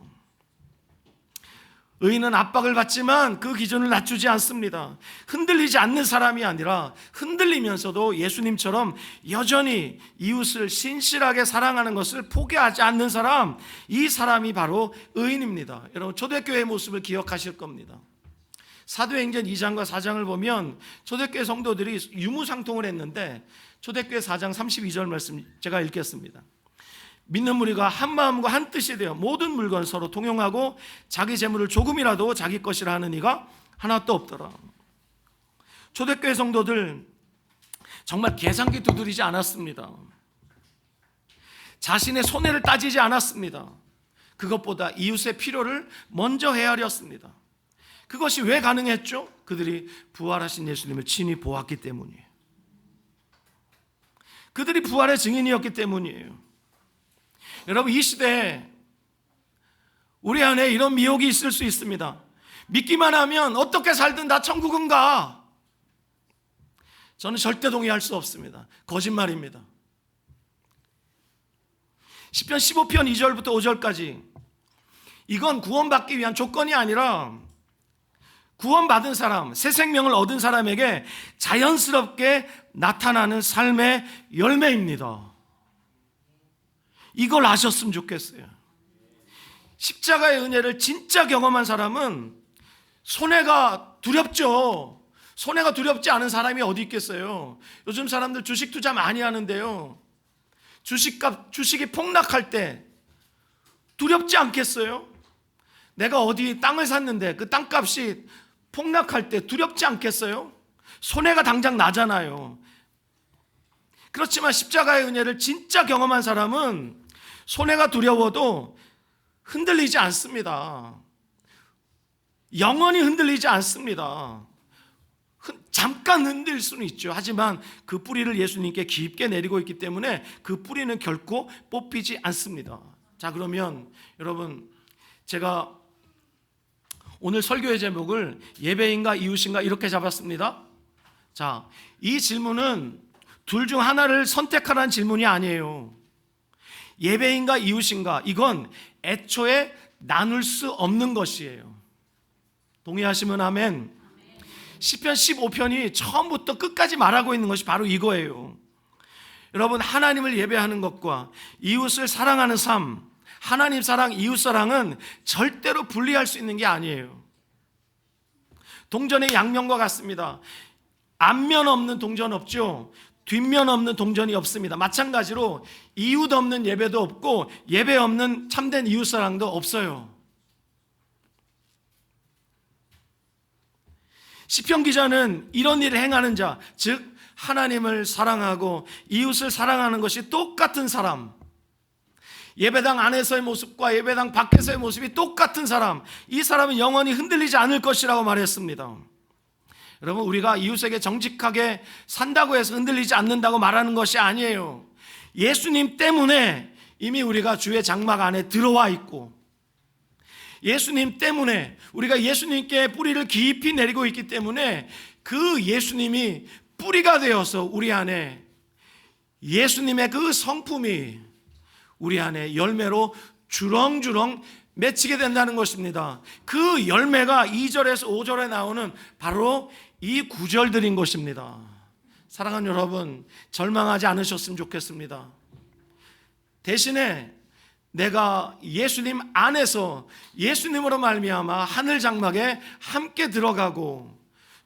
의인은 압박을 받지만 그 기준을 낮추지 않습니다. 흔들리지 않는 사람이 아니라 흔들리면서도 예수님처럼 여전히 이웃을 신실하게 사랑하는 것을 포기하지 않는 사람, 이 사람이 바로 의인입니다. 여러분, 초대교회의 모습을 기억하실 겁니다. 사도행전 2장과 4장을 보면 초대교회 성도들이 유무상통을 했는데, 초대교회 4장 32절 말씀 제가 읽겠습니다. 믿는 무리가 한 마음과 한 뜻이 되어 모든 물건 서로 통용하고 자기 재물을 조금이라도 자기 것이라 하는 이가 하나도 없더라. 초대교회 성도들 정말 계산기 두드리지 않았습니다. 자신의 손해를 따지지 않았습니다. 그것보다 이웃의 필요를 먼저 헤아렸습니다. 그것이 왜 가능했죠? 그들이 부활하신 예수님을 친히 보았기 때문이에요. 그들이 부활의 증인이었기 때문이에요. 여러분, 이 시대에 우리 안에 이런 미혹이 있을 수 있습니다. 믿기만 하면 어떻게 살든 다 천국은 가. 저는 절대 동의할 수 없습니다. 거짓말입니다. 시편 15편 2절부터 5절까지 이건 구원받기 위한 조건이 아니라 구원받은 사람, 새 생명을 얻은 사람에게 자연스럽게 나타나는 삶의 열매입니다. 이걸 아셨으면 좋겠어요. 십자가의 은혜를 진짜 경험한 사람은 손해가 두렵죠. 손해가 두렵지 않은 사람이 어디 있겠어요? 요즘 사람들 주식 투자 많이 하는데요, 주식이 폭락할 때 두렵지 않겠어요? 내가 어디 땅을 샀는데 그 땅값이 폭락할 때 두렵지 않겠어요? 손해가 당장 나잖아요. 그렇지만 십자가의 은혜를 진짜 경험한 사람은 손해가 두려워도 흔들리지 않습니다. 영원히 흔들리지 않습니다. 잠깐 흔들 수는 있죠. 하지만 그 뿌리를 예수님께 깊게 내리고 있기 때문에 그 뿌리는 결코 뽑히지 않습니다. 자, 그러면 여러분, 제가 오늘 설교의 제목을 예배인가 이웃인가 이렇게 잡았습니다. 자, 이 질문은 둘 중 하나를 선택하라는 질문이 아니에요. 예배인가 이웃인가, 이건 애초에 나눌 수 없는 것이에요. 동의하시면 아멘. 시편 15편이 처음부터 끝까지 말하고 있는 것이 바로 이거예요. 여러분, 하나님을 예배하는 것과 이웃을 사랑하는 삶, 하나님 사랑, 이웃 사랑은 절대로 분리할 수 있는 게 아니에요. 동전의 양면과 같습니다. 앞면 없는 동전 없죠. 뒷면 없는 동전이 없습니다. 마찬가지로 이웃 없는 예배도 없고 예배 없는 참된 이웃 사랑도 없어요. 시편 기자는 이런 일을 행하는 자, 즉 하나님을 사랑하고 이웃을 사랑하는 것이 똑같은 사람, 예배당 안에서의 모습과 예배당 밖에서의 모습이 똑같은 사람, 이 사람은 영원히 흔들리지 않을 것이라고 말했습니다. 여러분, 우리가 이웃에게 정직하게 산다고 해서 흔들리지 않는다고 말하는 것이 아니에요. 예수님 때문에 이미 우리가 주의 장막 안에 들어와 있고, 예수님 때문에 우리가 예수님께 뿌리를 깊이 내리고 있기 때문에 그 예수님이 뿌리가 되어서 우리 안에 예수님의 그 성품이 우리 안에 열매로 주렁주렁 맺히게 된다는 것입니다. 그 열매가 2절에서 5절에 나오는 바로 이 구절들인 것입니다. 사랑하는 여러분, 절망하지 않으셨으면 좋겠습니다. 대신에 내가 예수님 안에서 예수님으로 말미암아 하늘 장막에 함께 들어가고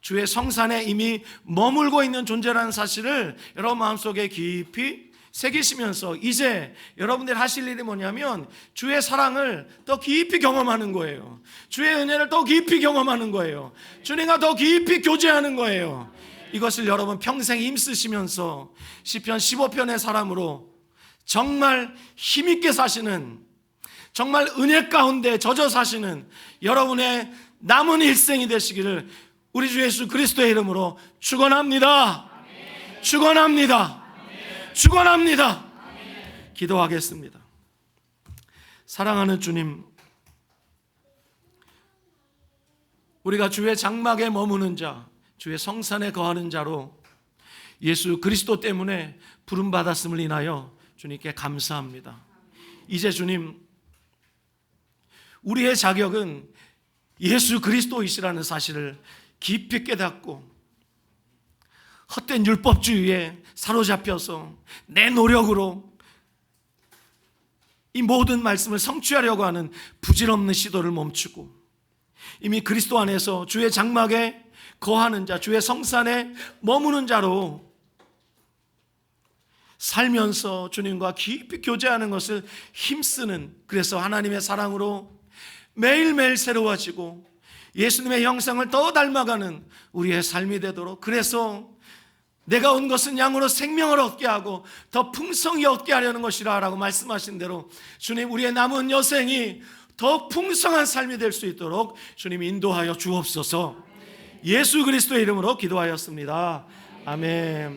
주의 성산에 이미 머물고 있는 존재라는 사실을 여러분 마음속에 깊이 새기시면서 이제 여러분들 하실 일이 뭐냐면 주의 사랑을 더 깊이 경험하는 거예요. 주의 은혜를 더 깊이 경험하는 거예요. 주님과 더 깊이 교제하는 거예요. 이것을 여러분 평생 힘쓰시면서 시편 15편의 사람으로 정말 힘있게 사시는, 정말 은혜 가운데 젖어 사시는 여러분의 남은 일생이 되시기를 우리 주 예수 그리스도의 이름으로 축원합니다. 축원합니다. 축원합니다. 기도하겠습니다. 사랑하는 주님, 우리가 주의 장막에 머무는 자, 주의 성산에 거하는 자로 예수 그리스도 때문에 부름받았음을 인하여 주님께 감사합니다. 이제 주님, 우리의 자격은 예수 그리스도이시라는 사실을 깊이 깨닫고 헛된 율법주의에 사로잡혀서 내 노력으로 이 모든 말씀을 성취하려고 하는 부질없는 시도를 멈추고 이미 그리스도 안에서 주의 장막에 거하는 자, 주의 성산에 머무는 자로 살면서 주님과 깊이 교제하는 것을 힘쓰는, 그래서 하나님의 사랑으로 매일매일 새로워지고 예수님의 형상을 더 닮아가는 우리의 삶이 되도록, 그래서 내가 온 것은 양으로 생명을 얻게 하고 더 풍성히 얻게 하려는 것이라 라고 말씀하신 대로 주님, 우리의 남은 여생이 더 풍성한 삶이 될 수 있도록 주님 인도하여 주옵소서. 예수 그리스도의 이름으로 기도하였습니다. 아멘.